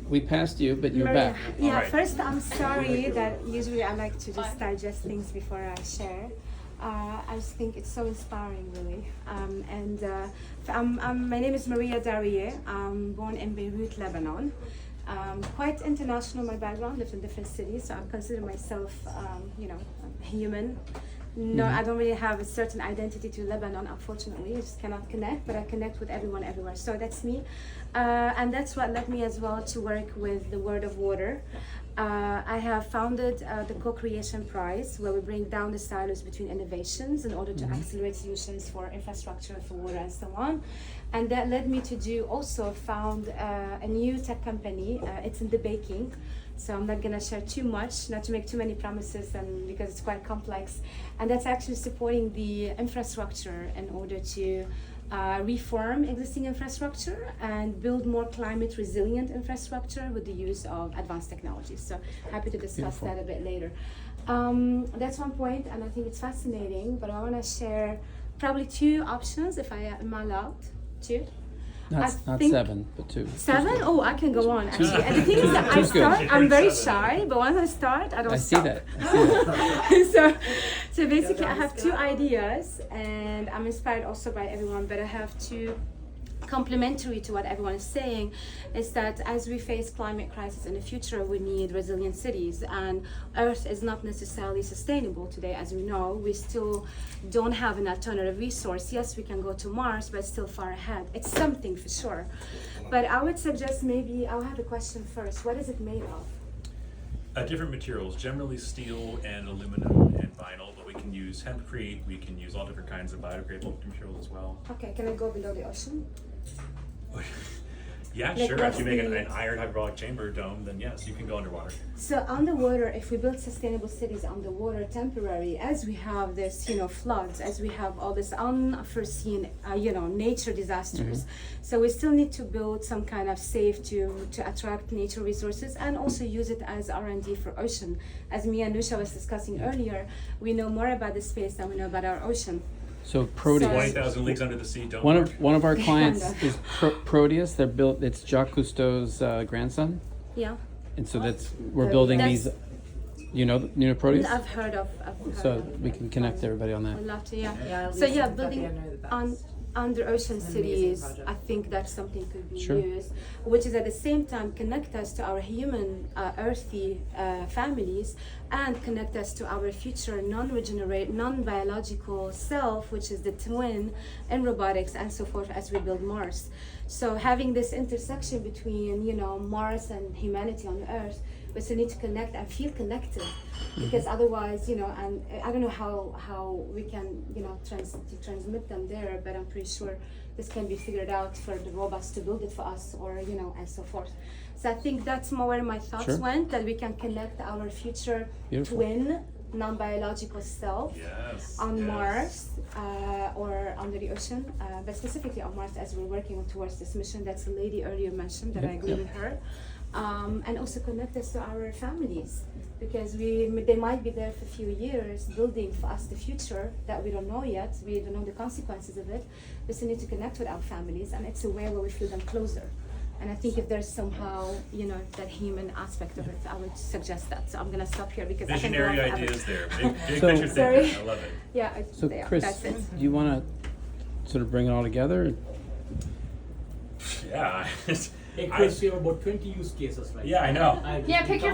we passed you, but you're Maria. back. Yeah, Alright. first I'm sorry that usually I like to just digest things before I share. I just think it's so inspiring, really. My name is Maria Darie. I'm born in Beirut, Lebanon. Quite international, my background, lived in different cities, so I consider myself, human. No, I don't really have a certain identity to Lebanon, unfortunately. I just cannot connect, but I connect with everyone everywhere. So that's me. And that's what led me as well to work with the Word of Water. I have founded the Co-Creation Prize, where we bring down the silos between innovations in order to accelerate solutions for infrastructure, for water, and so on. And that led me to found a new tech company. It's in the baking. So I'm not gonna share too much, not to make too many promises, and because it's quite complex. And that's actually supporting the infrastructure in order to reform existing infrastructure and build more climate resilient infrastructure with the use of advanced technologies. So happy to discuss that a bit later. That's one point, and I think it's fascinating, but I wanna share probably two options, if I am allowed to. Not think 7, but 2. 7? Oh, I can go on actually. And the thing is that I Two's good. start, I'm very shy, but once I start, I don't I see stop. that. I see that. So basically I have two ideas, and I'm inspired also by everyone, but I have two complementary to what everyone is saying, is that as we face climate crisis in the future, we need resilient cities, and Earth is not necessarily sustainable today. As we know, we still don't have an alternative resource. Yes, we can go to Mars, but it's still far ahead. It's something for sure. But I would suggest maybe, I'll have a question first. What is it made of? Different materials, generally steel and aluminum and vinyl, but we can use hempcrete, we can use all different kinds of biodegradable materials as well. Okay, can I go below the ocean? Yeah, Like, sure. what's If you make the- an iron hydraulic chamber dome, then yes, you can go underwater. So underwater, if we build sustainable cities underwater temporary, as we have this, floods, as we have all this unforeseen, nature disasters. So we still need to build some kind of safe to attract nature resources and also use it as R&D for ocean. As me and Nusha was discussing earlier, we know more about the space than we know about our ocean. So Proteus. 20,000 leagues under the sea, don't One work. of our clients Kinda. is Proteus. They're built. It's Jacques Cousteau's grandson, Yeah. and so we're building That's- these. You know Proteus. I've heard of. So we can connect everybody on that. I'd love to, yeah. Yeah, So Lisa yeah, and building Fabian know the on best. under ocean It's an amazing cities, project. I think that's something could be Sure. used, which is at the same time connect us to our human earthy families, and connect us to our future non-biological self, which is the twin in robotics and so forth as we build Mars. So having this intersection between Mars and humanity on Earth, we still need to connect and feel connected, because otherwise, and I don't know how we can, transmit them there, but I'm pretty sure this can be figured out for the robots to build it for us, or and so forth. So I think that's more where my thoughts Sure. went, that we can connect our future Beautiful. twin non-biological self Yes. on yes. Mars or under the ocean, but specifically on Mars, as we're working towards this mission. That's a lady earlier mentioned that I agree with her. And also connect us to our families, because they might be there for a few years building for us the future that we don't know yet. We don't know the consequences of it. We still need to connect with our families, and it's a way where we feel them closer. And I think if there's somehow, that human aspect of it, I would suggest that. So I'm gonna stop here because Visionary I can go on ideas forever. there. Big So- picture Sorry. thinking. I love it. Yeah. So yeah, Chris, that's it. do you want to sort of bring it all together? Yeah. Hey Chris, you have about 20 use cases right Yeah, I know. now. Yeah, pick your